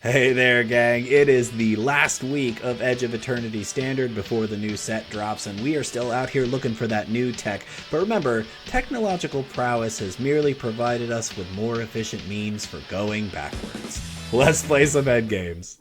Hey there, gang. It is the last week of Edge of Eternity Standard before the new set drops, and we are still out here looking for that new tech. But remember, technological prowess has merely provided us with more efficient means for going backwards. Let's play some endgames.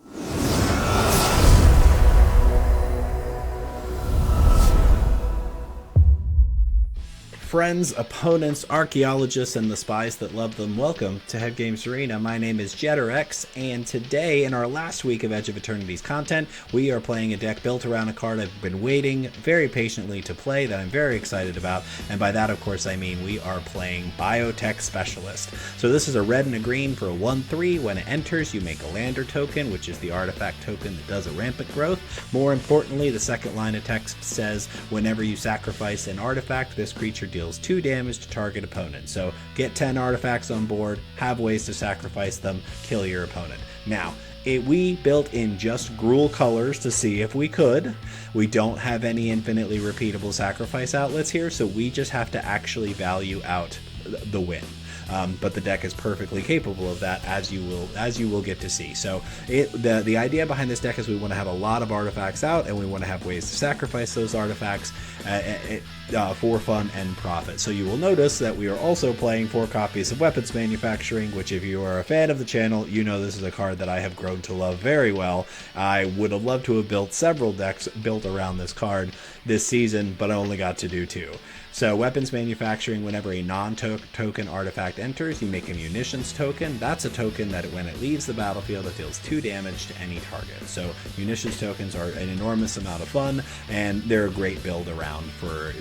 Friends, opponents, archaeologists, and the spies that love them, welcome to Head Games Arena. My name is JetterX, and today, in our last week of Edge of Eternities content, we are playing a deck built around a card I've been waiting very patiently to play that I'm very excited about, and by that, of course, I mean we are playing Biotech Specialist. So this is a red and a green for a 1/3. When it enters, you make a lander token, which is the artifact token that does a rampant growth. More importantly, the second line of text says, whenever you sacrifice an artifact, this creature deals 2 damage to target opponent. So get 10 artifacts on board, have ways to sacrifice them, kill your opponent. Now, we built in just Gruul colors to see if we could. We don't have any infinitely repeatable sacrifice outlets here, so we just have to actually value out the win. But the deck is perfectly capable of that, as you will get to see. So the idea behind this deck is we want to have a lot of artifacts out, and we want to have ways to sacrifice those artifacts for fun and profit. So you will notice that we are also playing 4 copies of Weapons Manufacturing, which, if you are a fan of the channel, you know this is a card that I have grown to love very well. I would have loved to have built several decks built around this card this season, but I only got to do 2. So Weapons Manufacturing, whenever a non-token artifact enters, you make a munitions token. That's a token that when it leaves the battlefield, it deals 2 damage to any target. So munitions tokens are an enormous amount of fun, and they're a great build around for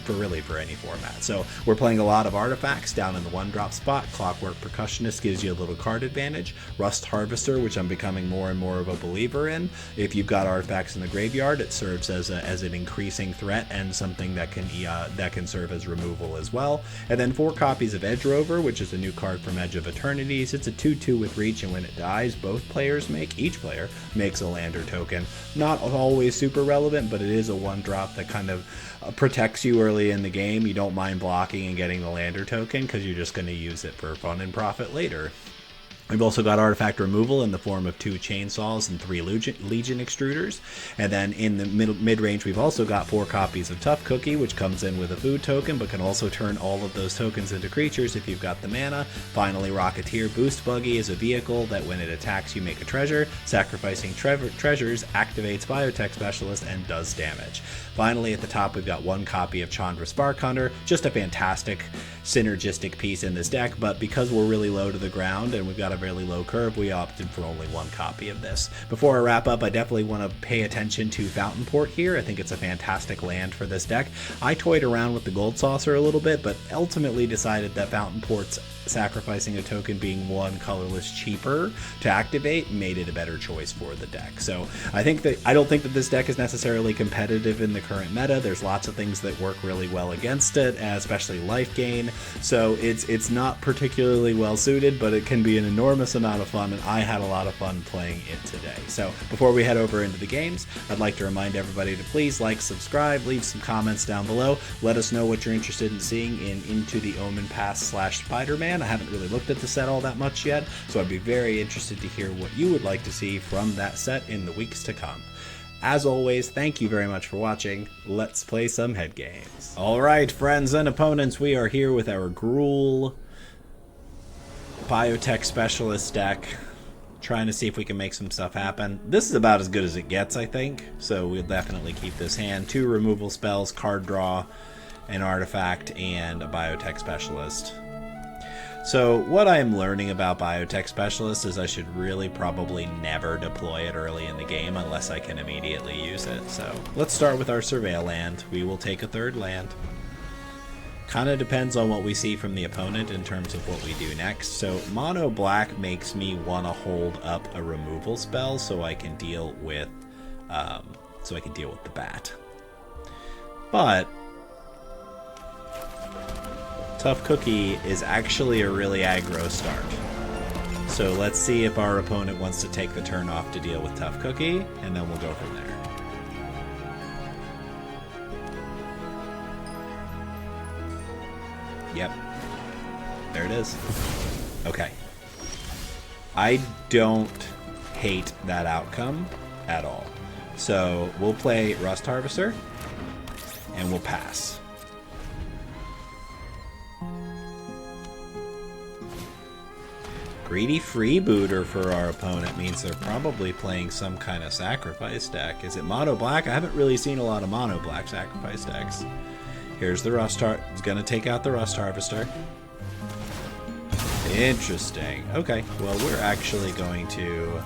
any format. So we're playing a lot of artifacts down in the 1-drop spot. Clockwork Percussionist gives you a little card advantage. Rust Harvester, which I'm becoming more and more of a believer in. If you've got artifacts in the graveyard, it serves as an increasing threat and something that can serve as removal as well. And then 4 copies of Edge Rover, which is a new card from Edge of Eternities. It's a 2/2 with reach, and when it dies, each player makes a lander token. Not always super relevant, but it is a 1-drop that kind of protects you early in the game. You don't mind blocking and getting the lander token because you're just going to use it for fun and profit later. We've also got artifact removal in the form of 2 chainsaws and 3 Legion extruders. And then in the mid-range, we've also got 4 copies of Tough Cookie, which comes in with a food token, but can also turn all of those tokens into creatures if you've got the mana. Finally, Rocketeer Boost Buggy is a vehicle that when it attacks, you make a treasure. Sacrificing treasures activates Biotech Specialist and does damage. Finally, at the top, we've got 1 copy of Chandra Spark Hunter. Just a fantastic synergistic piece in this deck, but because we're really low to the ground and we've got a really low curve, we opted for only 1 copy of this. Before I wrap up, I definitely want to pay attention to Fountain Port here. I think it's a fantastic land for this deck. I toyed around with the Gold Saucer a little bit, but ultimately decided that Fountain Port's sacrificing a token being 1 colorless cheaper to activate made it a better choice for the deck. So I don't think that this deck is necessarily competitive in the current meta. There's lots of things that work really well against it, especially life gain. So it's not particularly well suited, but it can be an enormous amount of fun, and I had a lot of fun playing it today. So before we head over into the games, I'd like to remind everybody to please like, subscribe, leave some comments down below. Let us know what you're interested in seeing in Into the Omen Pass / Spider-Man. I haven't really looked at the set all that much yet, so I'd be very interested to hear what you would like to see from that set in the weeks to come. As always, thank you very much for watching. Let's play some head games. Alright, friends and opponents, we are here with our Gruul Biotech Specialist deck, trying to see if we can make some stuff happen. This is about as good as it gets, I think, so we'll definitely keep this hand. 2 removal spells, card draw, an artifact, and a Biotech Specialist. So what I'm learning about Biotech Specialist is I should really probably never deploy it early in the game unless I can immediately use it. So let's start with our Surveil land. We will take a 3rd land. Kind of depends on what we see from the opponent in terms of what we do next. So mono black makes me want to hold up a removal spell so I can deal with the bat. But Tough Cookie is actually a really aggro start. So let's see if our opponent wants to take the turn off to deal with Tough Cookie, and then we'll go from there. Yep. There it is. Okay. I don't hate that outcome at all. So we'll play Rust Harvester, and we'll pass. Greedy Freebooter for our opponent means they're probably playing some kind of sacrifice deck. Is it mono black? I haven't really seen a lot of mono black sacrifice decks. Here's the Rust Harvester. It's going to take out the Rust Harvester. Interesting. Okay, well, we're actually going to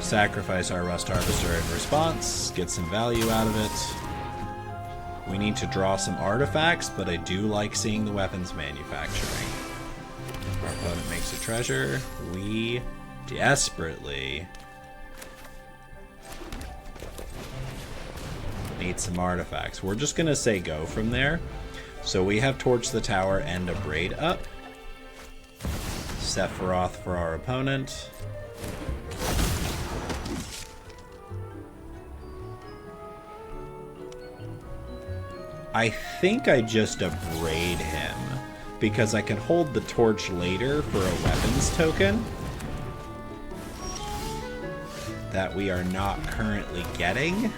sacrifice our Rust Harvester in response, get some value out of it. We need to draw some artifacts, but I do like seeing the weapons manufacturing. Our opponent makes a treasure. We desperately need some artifacts. We're just going to say go from there. So we have Torch the Tower and a Braid up. Sephiroth for our opponent. I think I just abrade him because I can hold the torch later for a weapons token that we are not currently getting.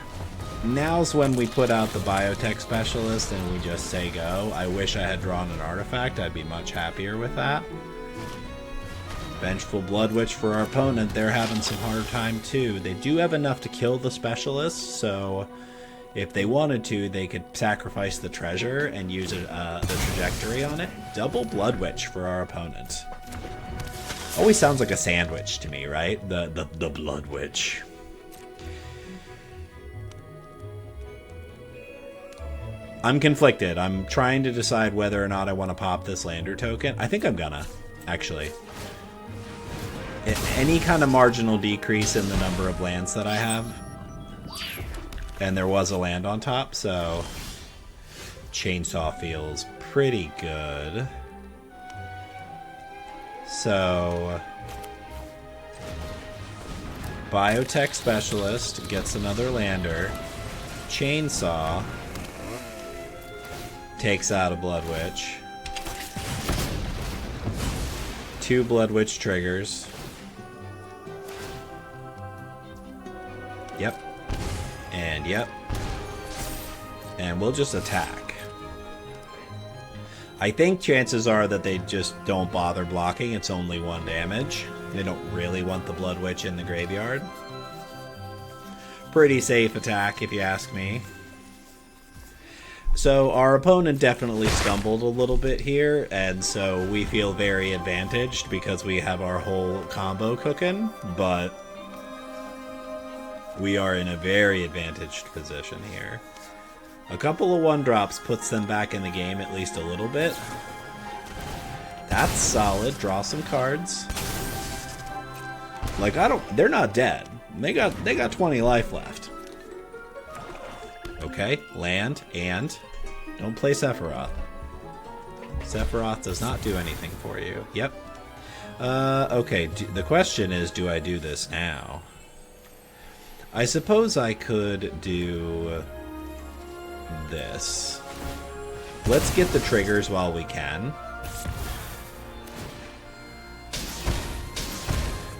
Now's when we put out the Biotech Specialist and we just say go. I wish I had drawn an artifact. I'd be much happier with that. Vengeful Blood Witch for our opponent. They're having some hard time too. They do have enough to kill the Specialist, so if they wanted to, they could sacrifice the treasure and use the trajectory on it. Double Blood Witch for our opponent. Always sounds like a sandwich to me, right? The Blood Witch. I'm conflicted. I'm trying to decide whether or not I want to pop this lander token. I think I'm gonna, actually. Any kind of marginal decrease in the number of lands that I have. And there was a land on top, so Chainsaw feels pretty good. So Biotech Specialist gets another lander. Chainsaw takes out a Blood Witch. 2 Blood Witch triggers. Yep. And yep. And we'll just attack. I think chances are that they just don't bother blocking. It's only 1 damage. They don't really want the Blood Witch in the graveyard. Pretty safe attack, if you ask me. So our opponent definitely stumbled a little bit here, and so we feel very advantaged because we have our whole combo cooking, but we are in a very advantaged position here. A couple of 1-drops puts them back in the game at least a little bit. That's solid. Draw some cards. Like, they're not dead. They got 20 life left. Okay, land, and don't play Sephiroth. Sephiroth does not do anything for you. Yep. Okay, the question is, do I do this now? I suppose I could do this. Let's get the triggers while we can.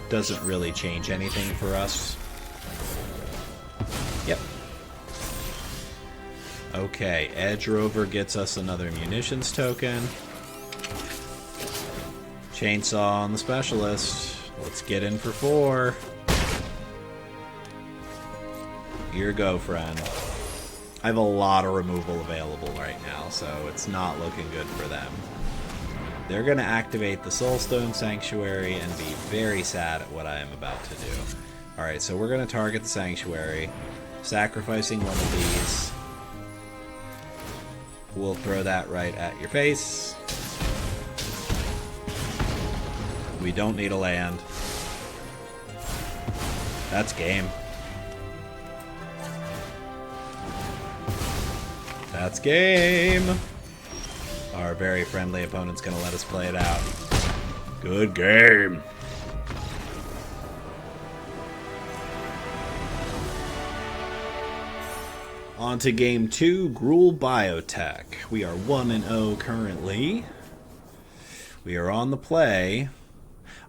Doesn't really change anything for us. Yep. Okay, Edge Rover gets us another munitions token. Chainsaw on the Specialist. Let's get in for 4. Here go, friend. I have a lot of removal available right now, so it's not looking good for them. They're going to activate the Soulstone Sanctuary and be very sad at what I am about to do. Alright, so we're going to target the Sanctuary, sacrificing one of these. We'll throw that right at your face. We don't need a land. That's game. That's game. Our very friendly opponent's gonna let us play it out. Good game. On to game 2, Gruul Biotech. We are 1-0 currently. We are on the play.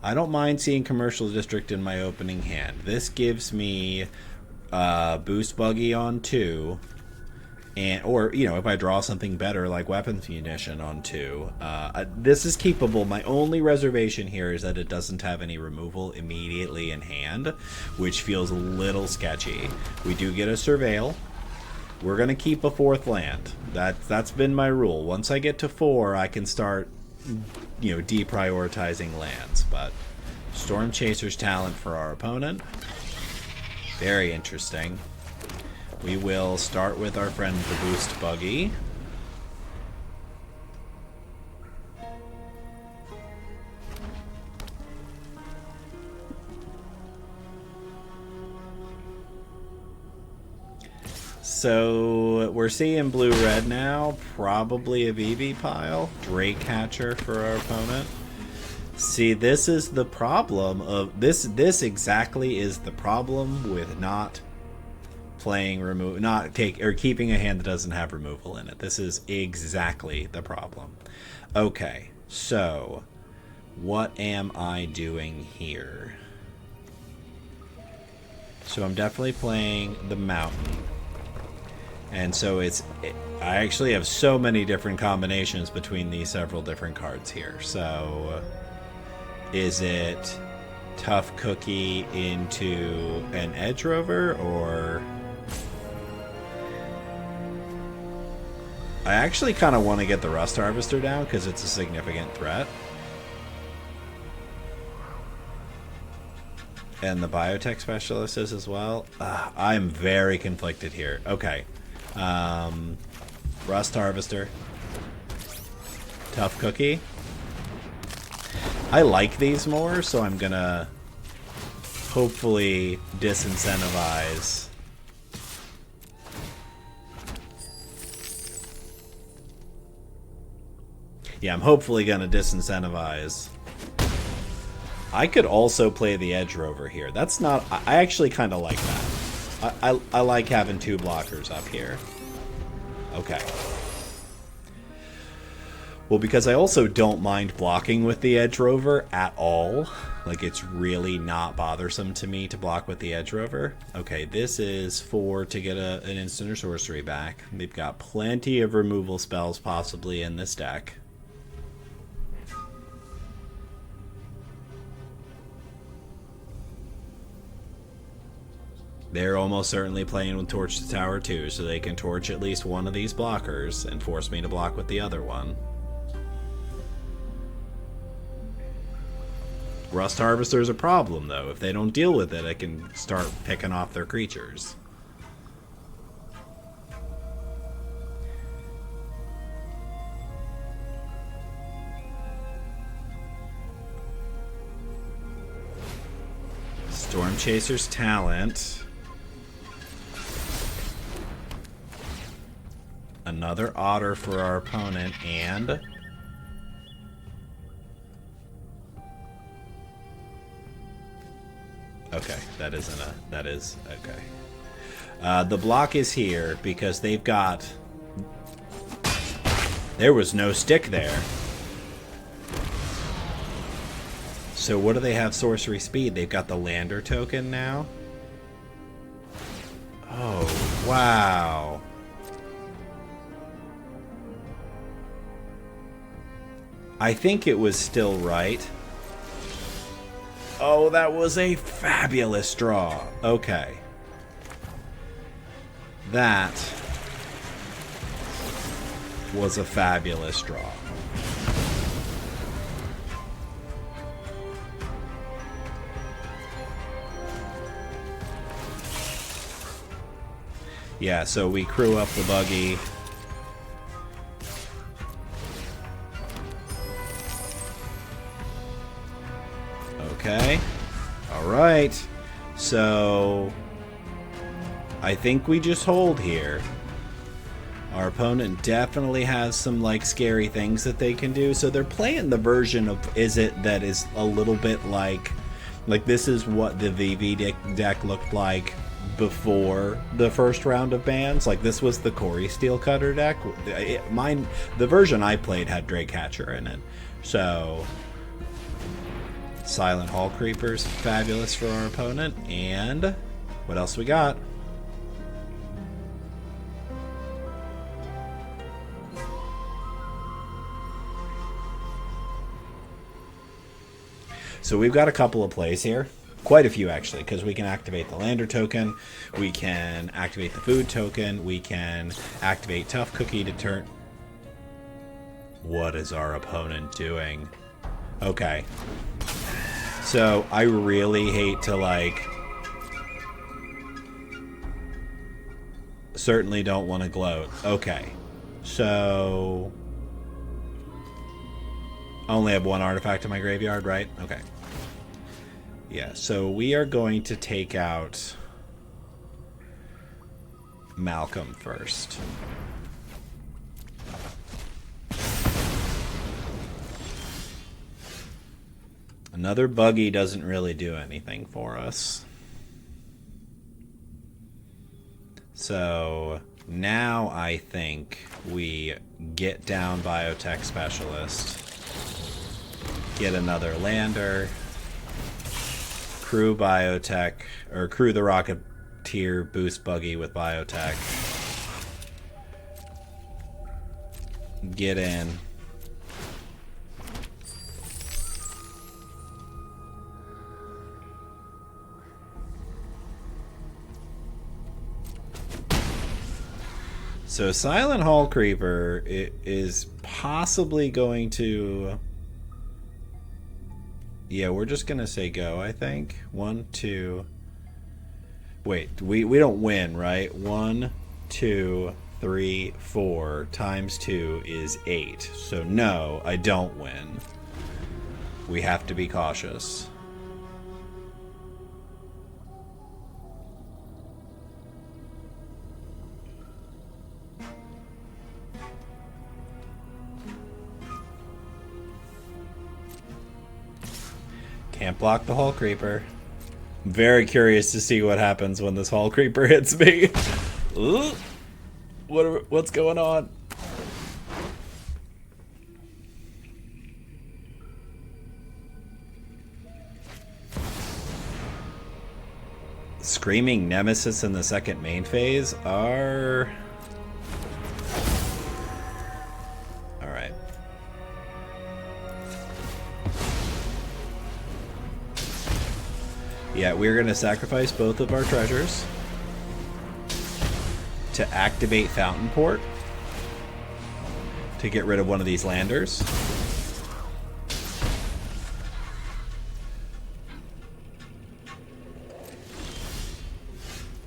I don't mind seeing Commercial District in my opening hand. This gives me boost buggy on 2, and or if I draw something better like weapons munition on 2. This is keepable. My only reservation here is that it doesn't have any removal immediately in hand, which feels a little sketchy. We do get a surveil. We're gonna keep a 4th land. That's been my rule. Once I get to 4, I can start deprioritizing lands. But Storm Chaser's talent for our opponent. Very interesting. We will start with our friend the boost buggy. So we're seeing blue-red now. Probably a VV pile. Drake Catcher for our opponent. See, this is the problem of this. This exactly is the problem with not playing keeping a hand that doesn't have removal in it. This is exactly the problem. Okay, so what am I doing here? So I'm definitely playing the mountain. And so I actually have so many different combinations between these several different cards here. So is it Tough Cookie into an Edge Rover, or... I actually kind of want to get the Rust Harvester down because it's a significant threat. And the Biotech Specialist is as well. I'm very conflicted here. Okay. Rust Harvester. Tough Cookie. I like these more, so I'm gonna hopefully disincentivize. Yeah, I'm hopefully gonna disincentivize. I could also play the Edge Rover here. That's not... I actually kind of like that. I like having 2 blockers up here. Okay. Well, because I also don't mind blocking with the Edge Rover at all. Like, it's really not bothersome to me to block with the Edge Rover. Okay, this is 4 to get an instant or sorcery back. We've got plenty of removal spells possibly in this deck. They're almost certainly playing with Torch the Tower too, so they can torch at least one of these blockers and force me to block with the other one. Rust Harvester's a problem, though. If they don't deal with it, I can start picking off their creatures. Storm Chaser's talent. Another Otter for our opponent, and... Okay, that isn't a... That is... Okay. The block is here because they've got... There was no stick there. So what do they have sorcery speed? They've got the Lander token now? Oh, wow. I think it was still right. Oh, that was a fabulous draw. Okay. That was a fabulous draw. Yeah, so we crew up the buggy. Okay. Alright. So I think we just hold here. Our opponent definitely has some like scary things that they can do. So they're playing the version of Is It that is a little bit like this is what the VV deck looked like before the first round of bans. Like this was the Corey Steelcutter deck. The version I played had Drake Catcher in it. So Silent Hall Creepers, fabulous for our opponent. And what else we got? So we've got a couple of plays here. Quite a few, actually, because we can activate the lander token, we can activate the food token, we can activate Tough Cookie to turn... What is our opponent doing? Okay. So, I really hate to, like... Certainly don't want to gloat. Okay. So... I only have one artifact in my graveyard, right? Okay. Yeah, so we are going to take out Malcolm first. Another buggy doesn't really do anything for us. So now I think we get down Biotech Specialist, get another lander, crew Biotech, or crew the Rocketeer boost buggy with Biotech, get in, so Silent Hall Creeper is possibly going to... Yeah, we're just going to say go, I think. 1, 2... Wait, we don't win, right? 1, 2, 3, 4 times 2 is 8. So no, I don't win. We have to be cautious. Can't block the Hall Creeper. I'm very curious to see what happens when this Hall Creeper hits me. Ooh. What's going on? Screaming Nemesis in the second main phase are... Alright. Yeah, we're going to sacrifice both of our treasures to activate Fountain Port to get rid of one of these landers.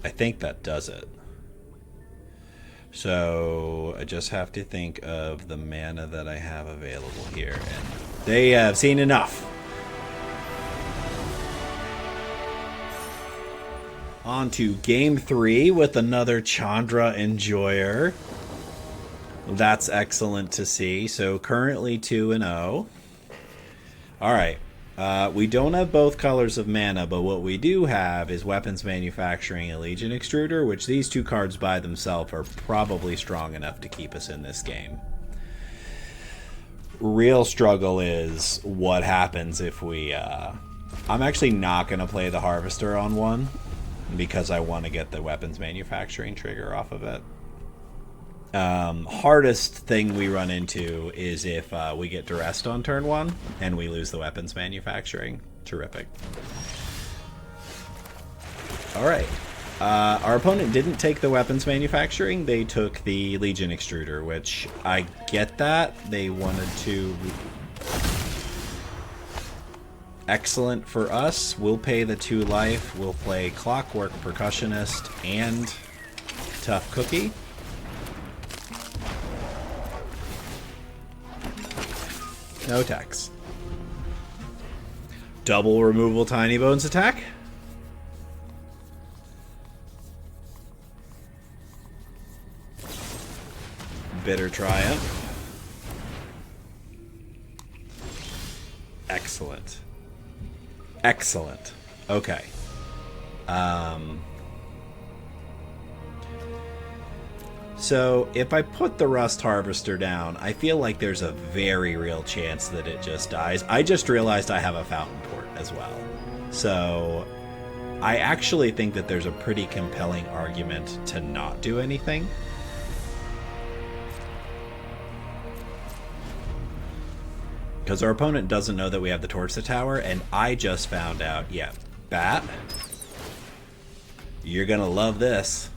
I think that does it. So I just have to think of the mana that I have available here, and they have seen enough. On to game 3 with another Chandra Enjoyer. That's excellent to see. So currently 2-0. Alright. We don't have both colors of mana, but what we do have is Weapons Manufacturing and Legion Extruder, which these two cards by themselves are probably strong enough to keep us in this game. Real struggle is what happens if we... I'm actually not going to play the Harvester on one, because I want to get the Weapons Manufacturing trigger off of it. Hardest thing we run into is if we get duressed on turn 1 and we lose the Weapons Manufacturing. Terrific. Alright. Our opponent didn't take the Weapons Manufacturing. They took the Legion Extruder, which I get that. They wanted to... Excellent for us. We'll pay the 2 life. We'll play Clockwork Percussionist and Tough Cookie. No attacks. Double removal Tiny Bones attack. Bitter Triumph. Excellent. Excellent. Okay. So if I put the Rust Harvester down, I feel like there's a very real chance that it just dies. I just realized I have a Fountain Port as well. So I actually think that there's a pretty compelling argument to not do anything. Because our opponent doesn't know that we have the Torch the Tower, and I just found out, yeah, Bat, you're gonna love this.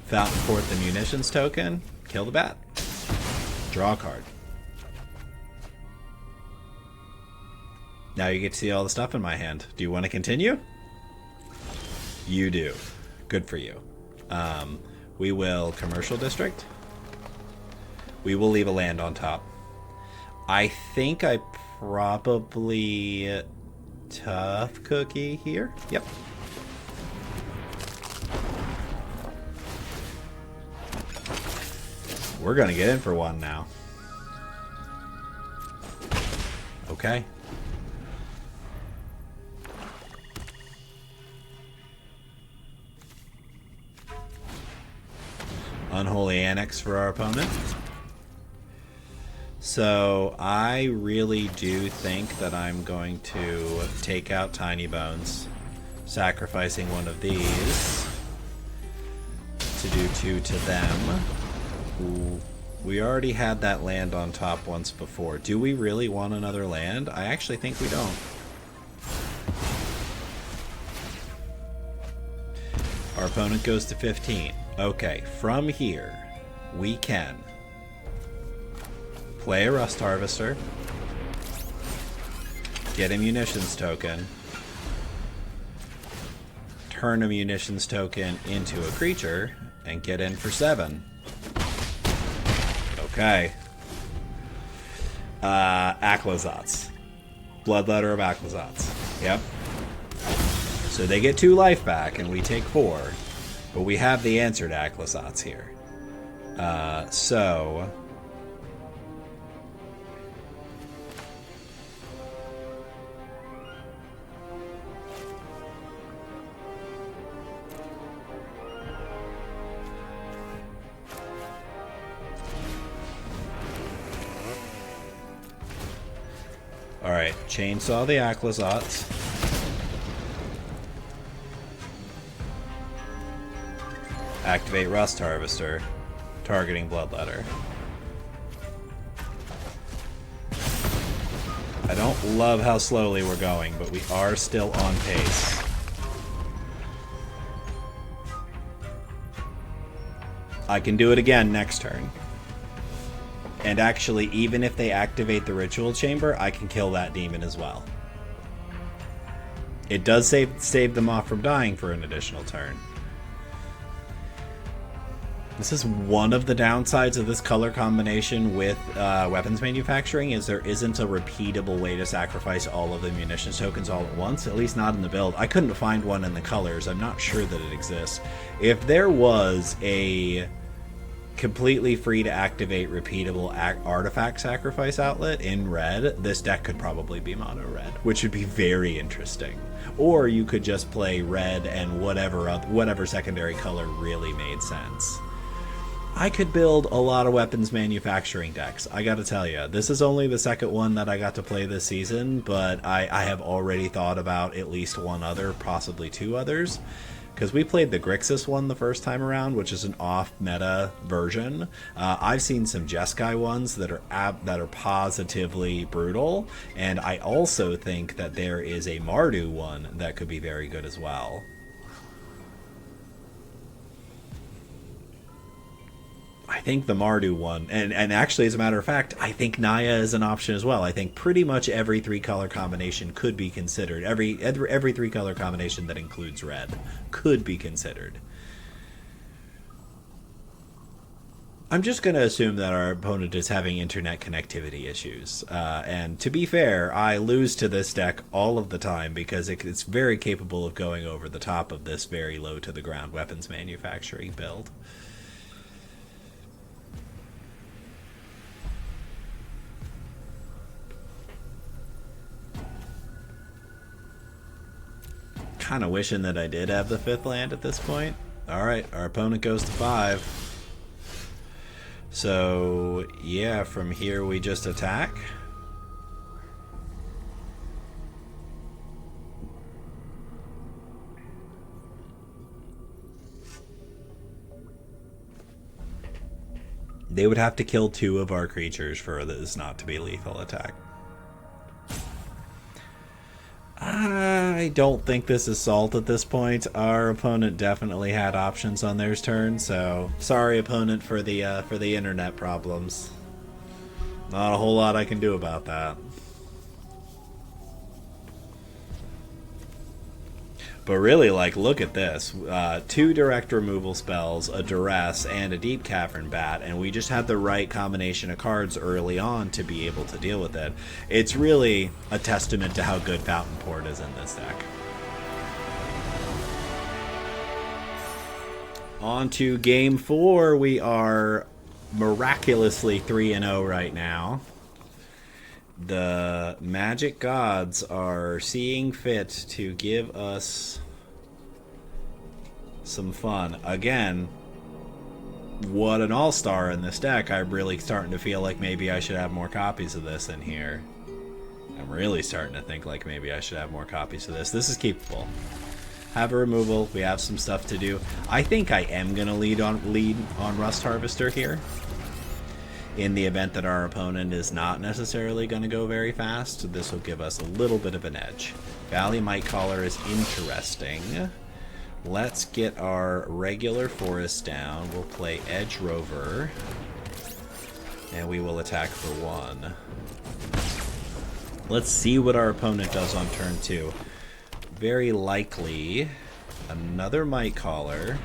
Fountain Port the munitions token, kill the Bat, draw a card. Now you get to see all the stuff in my hand. Do you want to continue? You do. Good for you. We will Commercial District. We will leave a land on top. I think I probably Tough Cookie here. Yep. We're gonna get in for one now. Okay. Unholy Annex for our opponent. So I really do think that I'm going to take out Tiny Bones, sacrificing one of these to do 2 to them. Ooh, we already had that land on top once before. Do we really want another land? I actually think we don't. Our opponent goes to 15. Okay, from here, we can play a Rust Harvester, get a munitions token, turn a munitions token into a creature, and get in for 7. Okay. Aclazotz. Bloodletter of Aclazotz. Yep. So they get 2 life back, and we take 4. But we have the answer to Aclazotz here. So... Alright, chainsaw the Aclazotz. Activate Rust Harvester, targeting Bloodletter. I don't love how slowly we're going, but we are still on pace. I can do it again next turn. And actually, even if they activate the Ritual Chamber, I can kill that demon as well. It does save them off from dying for an additional turn. This is one of the downsides of this color combination with weapons manufacturing, is there isn't a repeatable way to sacrifice all of the munitions tokens all at once, at least not in the build. I couldn't find one in the colors. I'm not sure that it exists. If there was a completely free to activate repeatable artifact sacrifice outlet in red, this deck could probably be mono red, which would be very interesting. Or you could just play red and whatever secondary color really made sense. I could build a lot of weapons manufacturing decks. I gotta tell you, this is only the second one that I got to play this season, but I have already thought about at least one other, possibly 2 others. Because we played the Grixis one the first time around, which is an off-meta version. I've seen some Jeskai ones that are positively brutal, and I also think that there is a Mardu one that could be very good as well. I think the Mardu one, and actually, as a matter of fact, I think Naya is an option as well. I think pretty much every 3-color combination could be considered. Every 3-color combination that includes red could be considered. I'm just going to assume that our opponent is having internet connectivity issues. And to be fair, I lose to this deck all of the time because it's very capable of going over the top of this very low to the ground weapons manufacturing build. Kind of wishing that I did have the 5th land at this point. Alright, our opponent goes to 5. So, yeah, from here we just attack. They would have to kill 2 of our creatures for this not to be lethal attack. I don't think this is salt at this point. Our opponent definitely had options on their turn, so sorry, opponent, for the internet problems. Not a whole lot I can do about that. But really, like, look at this. 2 direct removal spells, a Duress, and a Deep Cavern Bat, and we just had the right combination of cards early on to be able to deal with it. It's really a testament to how good Fountain Port is in this deck. On to Game 4. We are miraculously 3-0 right now. The Magic Gods are seeing fit to give us some fun. Again, what an all-star in this deck. I'm really starting to feel like maybe I should have more copies of this in here. I'm really starting to think like maybe I should have more copies of this. This is keepable. Have a removal. We have some stuff to do. I think I am going to lead on Rust Harvester here, in the event that our opponent is not necessarily going to go very fast. This will give us a little bit of an edge. Valley Might Caller is interesting. Let's get our regular forest down. We'll play Edge Rover, and we will attack for 1. Let's see what our opponent does on turn 2. Very likely another Might Caller.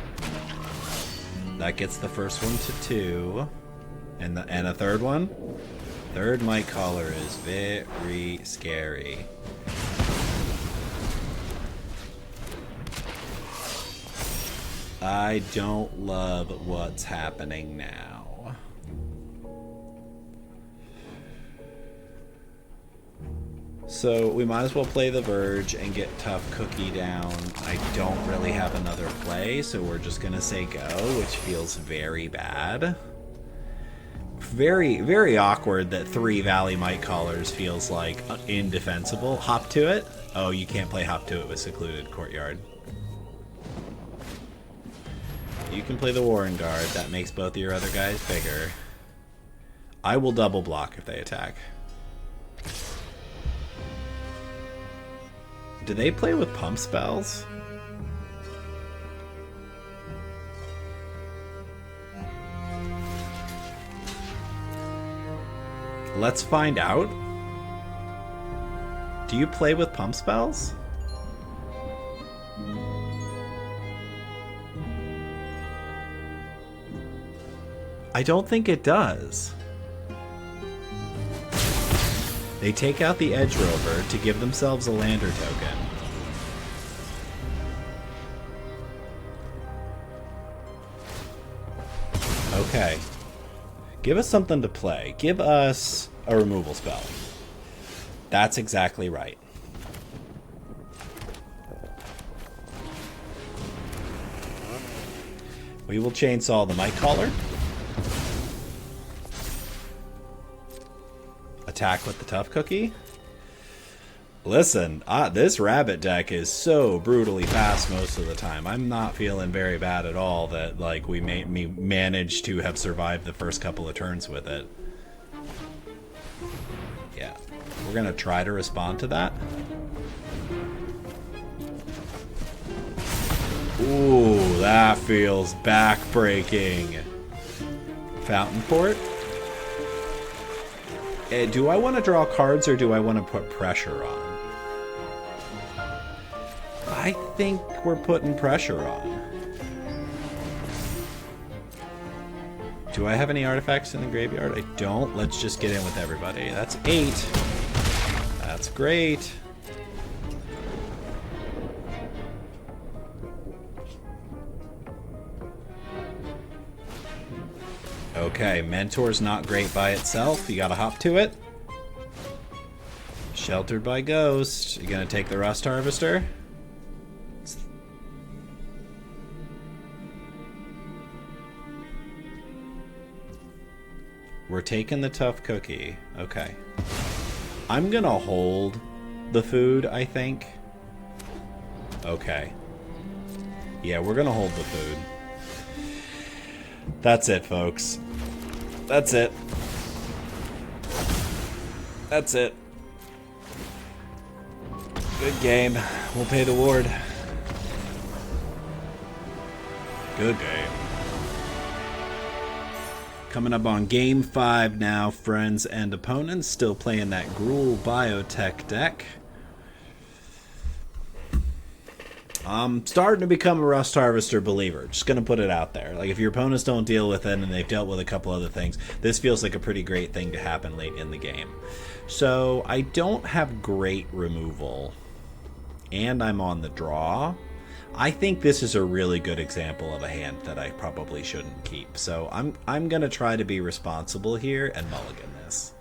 That gets the first one to 2. And a third one? Third Might Caller is very scary. I don't love what's happening now. So we might as well play the Verge and get Tough Cookie down. I don't really have another play, so we're just gonna say go, which feels very bad. Very, very awkward that 3 Valley Might Callers feels like indefensible. Hop to it? Oh, you can't play Hop to it with Secluded Courtyard. You can play the Warren Guard. That makes both of your other guys bigger. I will double block if they attack. Do they play with pump spells? Let's find out. Do you play with pump spells? I don't think it does. They take out the Edge Rover to give themselves a lander token. Okay. Give us something to play. Give us a removal spell. That's exactly right. We will chainsaw the Might Caller. Attack with the Tough Cookie. Listen, this rabbit deck is so brutally fast most of the time. I'm not feeling very bad at all that like we managed to have survived the first couple of turns with it. Yeah, we're gonna try to respond to that. Ooh, that feels backbreaking. Fountain Port. Do I want to draw cards or do I want to put pressure on? I think we're putting pressure on. Do I have any artifacts in the graveyard? I don't. Let's just get in with everybody. That's 8. That's great. Okay, Mentor's not great by itself. You gotta hop to it. Sheltered by Ghost. You gonna take the Rust Harvester? We're taking the tough cookie. Okay. I'm gonna hold the food, I think. Okay. Yeah, we're gonna hold the food. That's it, folks. That's it. That's it. Good game. We'll pay the ward. Good game. Coming up on Game 5 now, friends and opponents. Still playing that Gruul Biotech deck. I'm starting to become a Rust Harvester believer. Just going to put it out there. Like, if your opponents don't deal with it and they've dealt with a couple other things, this feels like a pretty great thing to happen late in the game. So, I don't have great removal. And I'm on the draw. I think this is a really good example of a hand that I probably shouldn't keep. So I'm going to try to be responsible here and mulligan this.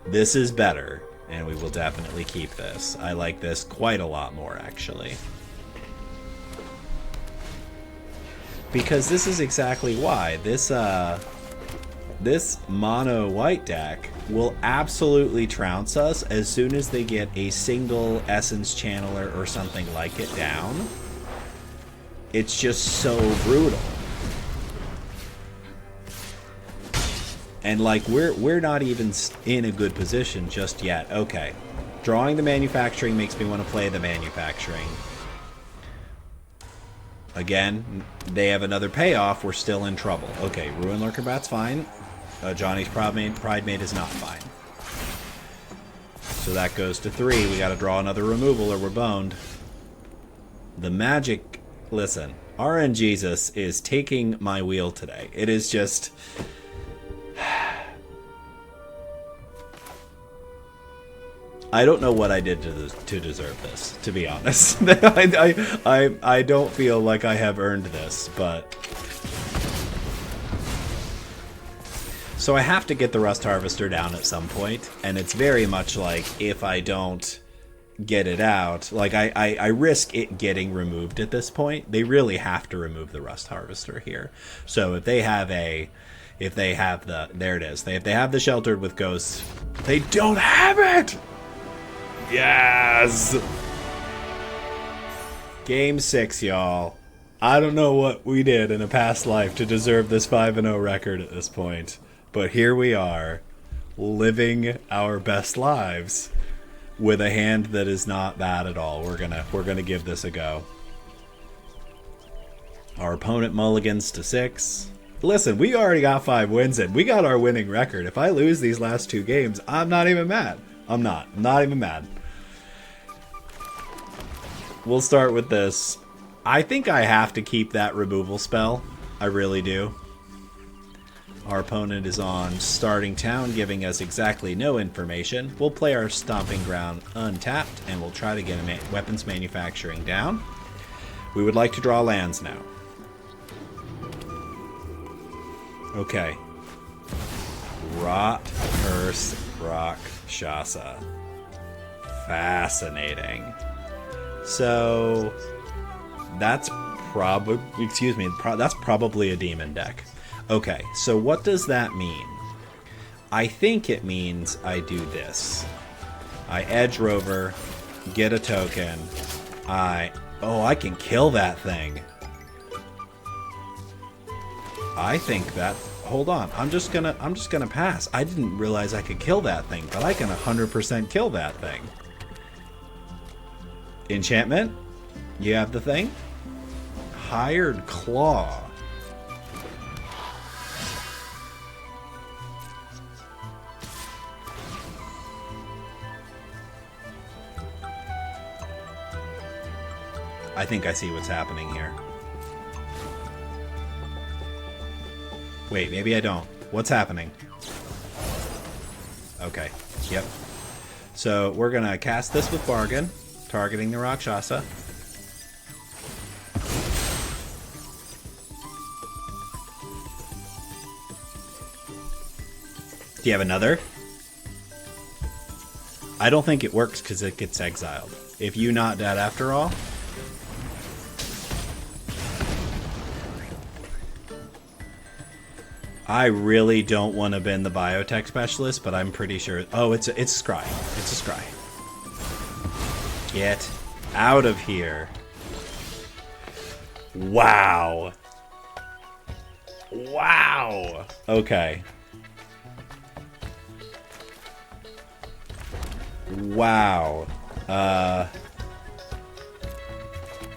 This is better, and we will definitely keep this. I like this quite a lot more, actually. Because this is exactly why. This mono white deck will absolutely trounce us as soon as they get a single Essence Channeler or something like it down. It's just so brutal. And like we're not even in a good position just yet. Okay. Drawing the manufacturing makes me want to play the manufacturing. Again, they have another payoff. We're still in trouble. Okay, Ruin Lurker Bat's fine. Johnny's Pride Mate is not fine. So that goes to 3. We got to draw another removal or we're boned. The magic... Listen, RNGesus is taking my wheel today. It is just... I don't know what I did to deserve this, to be honest. I don't feel like I have earned this, but... So I have to get the Rust Harvester down at some point, and it's very much like if I don't get it out, like I risk it getting removed at this point. They really have to remove the Rust Harvester here. So if they have the, there it is. If they have the Sheltered with Ghosts, they don't have it! Yes! Game 6, y'all. I don't know what we did in a past life to deserve this 5-0 record at this point. But here we are, living our best lives with a hand that is not bad at all. We're gonna give this a go. Our opponent mulligans to 6. Listen, we already got 5 wins in. We got our winning record. If I lose these last 2 games, I'm not even mad. I'm not even mad. We'll start with this. I think I have to keep that removal spell. I really do. Our opponent is on starting town, giving us exactly no information. We'll play our Stomping Ground untapped, and we'll try to get a weapons manufacturing down. We would like to draw lands now. Okay. Rot, Curse, Rakshasa. Fascinating. So that's that's probably a demon deck. Okay, so what does that mean? I think it means I do this. I Edge Rover, get a token. I can kill that thing. I think that... Hold on, I'm just gonna pass. I didn't realize I could kill that thing, but I can 100% kill that thing. Enchantment? You have the thing? Hired Claw. I think I see what's happening here. Wait, maybe I don't. What's happening? Okay, yep. So we're gonna cast this with Bargain, targeting the Rakshasa. Do you have another? I don't think it works because it gets exiled. If you not dead after all... I really don't want to bend the biotech specialist, but I'm pretty sure... Oh, it's a scry. It's a scry. Get out of here. Wow. Wow. Okay. Wow.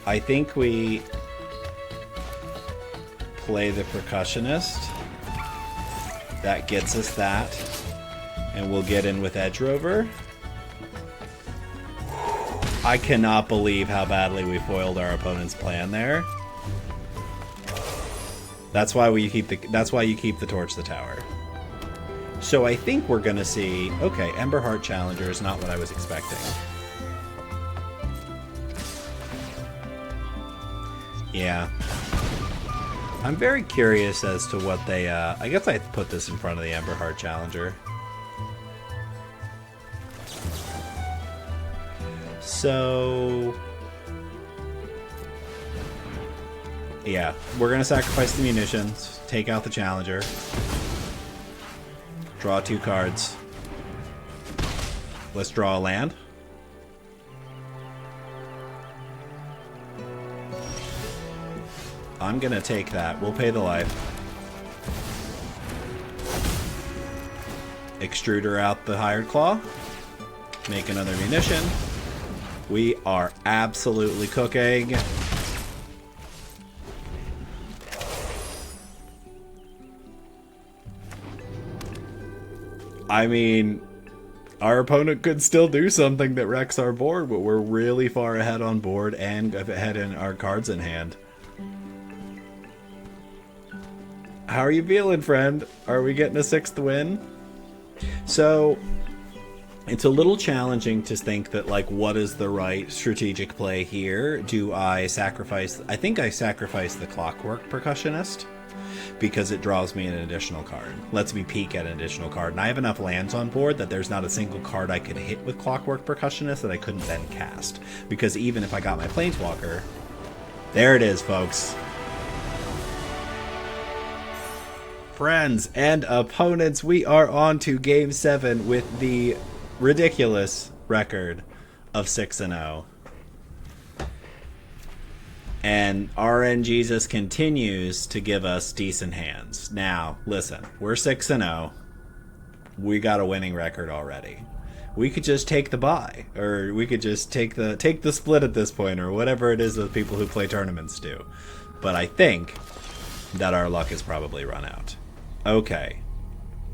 I think we play the percussionist. That gets us that. And we'll get in with Edge Rover. I cannot believe how badly we foiled our opponent's plan there. That's why you keep the torch the tower. So I think we're gonna see... Okay, Emberheart Challenger is not what I was expecting. Yeah. I'm very curious as to what they... I guess I put this in front of the Emberheart Challenger. So... Yeah, we're gonna sacrifice the munitions, take out the Challenger. Draw 2 cards. Let's draw a land. I'm gonna take that. We'll pay the life. Extruder out the Hired Claw. Make another munition. We are absolutely cooking. I mean, our opponent could still do something that wrecks our board, but we're really far ahead on board and ahead in our cards in hand. How are you feeling, friend? Are we getting a 6th win? So, it's a little challenging to think that, like, what is the right strategic play here? Do I sacrifice... I think I sacrifice the Clockwork Percussionist, because it draws me an additional card. Lets me peek at an additional card. And I have enough lands on board that there's not a single card I could hit with Clockwork Percussionist that I couldn't then cast. Because even if I got my Planeswalker... There it is, folks. Friends and opponents, we are on to Game 7 with the ridiculous record of 6-0. And RN Jesus continues to give us decent hands. Now, listen, we're 6-0. We got a winning record already. We could just take the bye, or we could just take the split at this point, or whatever it is that people who play tournaments do. But I think that our luck is probably run out. Okay,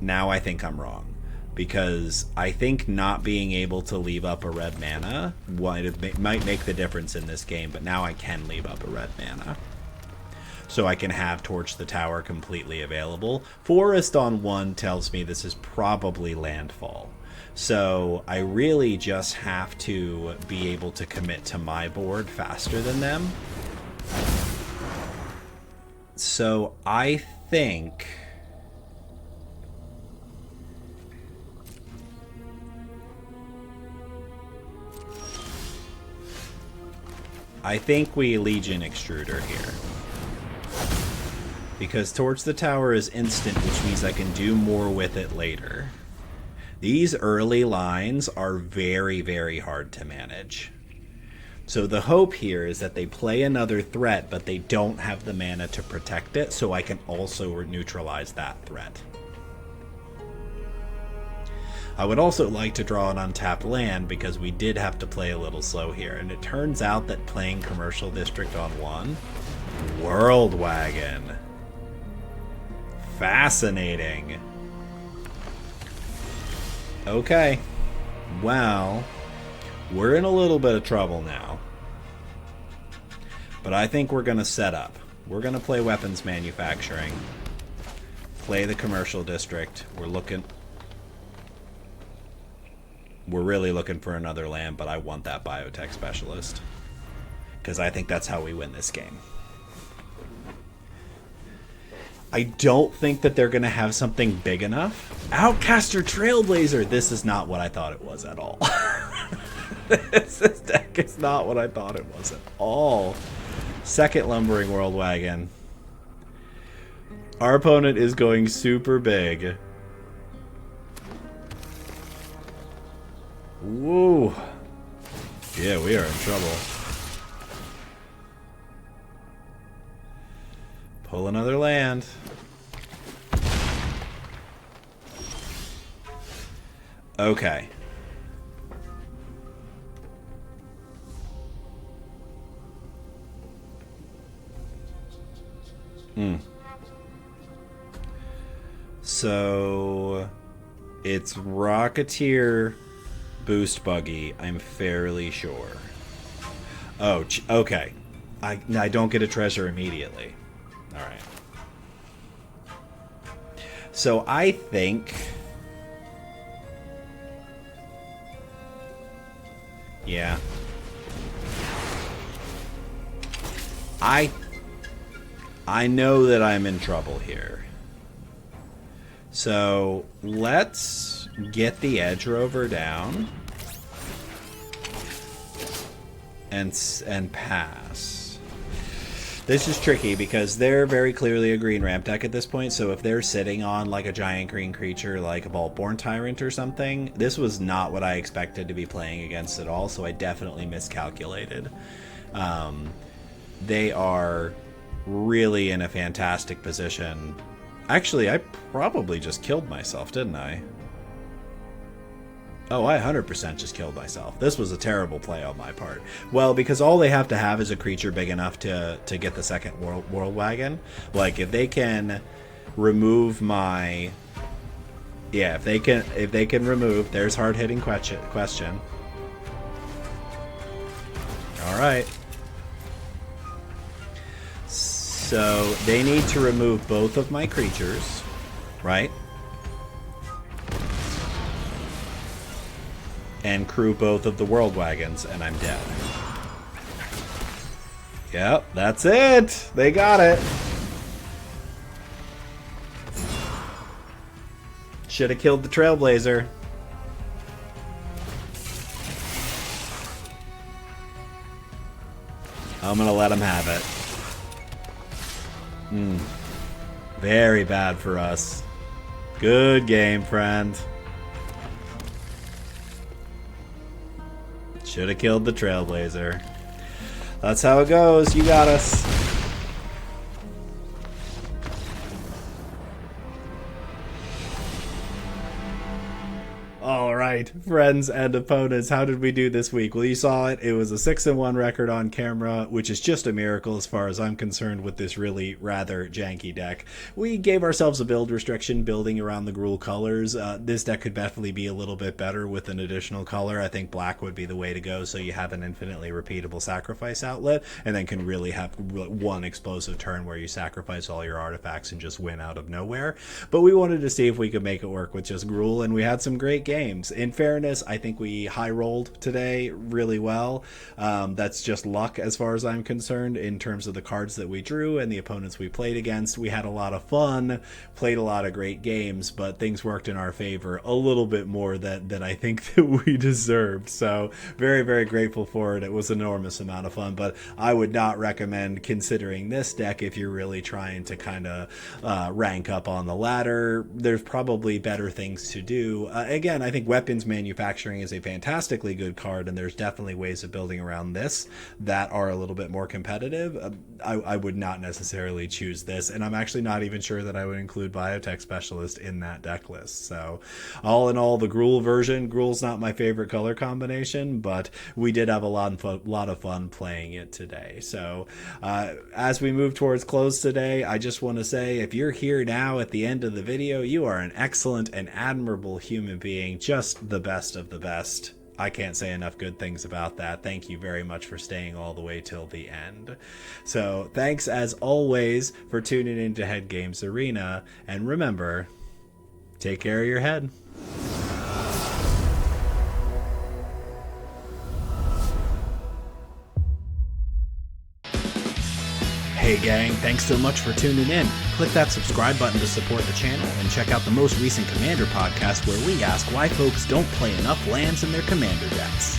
now I think I'm wrong, because I think not being able to leave up a red mana might make the difference in this game, but now I can leave up a red mana. So I can have Torch the Tower completely available. Forest on 1 tells me this is probably landfall. So I really just have to be able to commit to my board faster than them. So I think... we Legion Extruder here. Because Torch the Tower is instant, which means I can do more with it later. These early lines are very, very hard to manage. So the hope here is that they play another threat, but they don't have the mana to protect it, so I can also neutralize that threat. I would also like to draw an untapped land, because we did have to play a little slow here. And it turns out that playing Commercial District on 1... World Wagon. Fascinating. Okay. Well, we're in a little bit of trouble now. But I think we're going to set up. We're going to play Weapons Manufacturing. Play the Commercial District. We're really looking for another land, but I want that Biotech Specialist. Because I think that's how we win this game. I don't think that they're going to have something big enough. Outcaster Trailblazer! This is not what I thought it was at all. This deck is not what I thought it was at all. Second Lumbering World Wagon. Our opponent is going super big. Whoa. Yeah, we are in trouble. Pull another land. Okay. So it's Rocketeer Boost Buggy, I'm fairly sure. Oh, okay. I don't get a treasure immediately. All right. So I think... Yeah. I know that I'm in trouble here. So let's get the edge rover down and pass. This is tricky because they're very clearly a green ramp deck at this point, so if they're sitting on like a giant green creature like a Vault-Born Tyrant or something, this was not what I expected to be playing against at all, so I definitely miscalculated. They are really in a fantastic position. Actually, I probably just killed myself, didn't I? Oh, I 100% just killed myself. This was a terrible play on my part. Well, because all they have to have is a creature big enough to get the second world wagon. Like, if they can remove my... Yeah, if they can remove... There's hard-hitting question. Alright. So, they need to remove both of my creatures, right? And crew both of the world wagons, and I'm dead. Yep, that's it! They got it! Should have killed the Trailblazer. I'm gonna let him have it. Very bad for us. Good game, friend. Should have killed the Trailblazer. That's how it goes. You got us. All right, friends and opponents, how did we do this week? Well, you saw it. It was a 6-1 record on camera, which is just a miracle as far as I'm concerned with this really rather janky deck. We gave ourselves a build restriction building around the Gruul colors. This deck could definitely be a little bit better with an additional color. I think black would be the way to go, so you have an infinitely repeatable sacrifice outlet, and then can really have one explosive turn where you sacrifice all your artifacts and just win out of nowhere. But we wanted to see if we could make it work with just Gruul, and we had some great games. In fairness, I think we high rolled today really well. That's just luck as far as I'm concerned in terms of the cards that we drew and the opponents we played against. We had a lot of fun, played a lot of great games, but things worked in our favor a little bit more than I think that we deserved. So very, very grateful for it. It was an enormous amount of fun, but I would not recommend considering this deck if you're really trying to kind of rank up on the ladder. There's probably better things to do. Again, I think weapons manufacturing is a fantastically good card, and there's definitely ways of building around this that are a little bit more competitive. I would not necessarily choose this, and I'm actually not even sure that I would include Biotech Specialist in that deck list. So all in all, the Gruul version, Gruul's not my favorite color combination, but we did have a lot of fun playing it today. So as we move towards close today, I just want to say, if you're here now at the end of the video, you are an excellent and admirable human being, just the best of the best. I can't say enough good things about that. Thank you very much for staying all the way till the end. So thanks as always for tuning into Head Games Arena, and remember, take care of your head. Hey gang, thanks so much for tuning in. Click that subscribe button to support the channel, and check out the most recent Commander podcast where we ask why folks don't play enough lands in their Commander decks.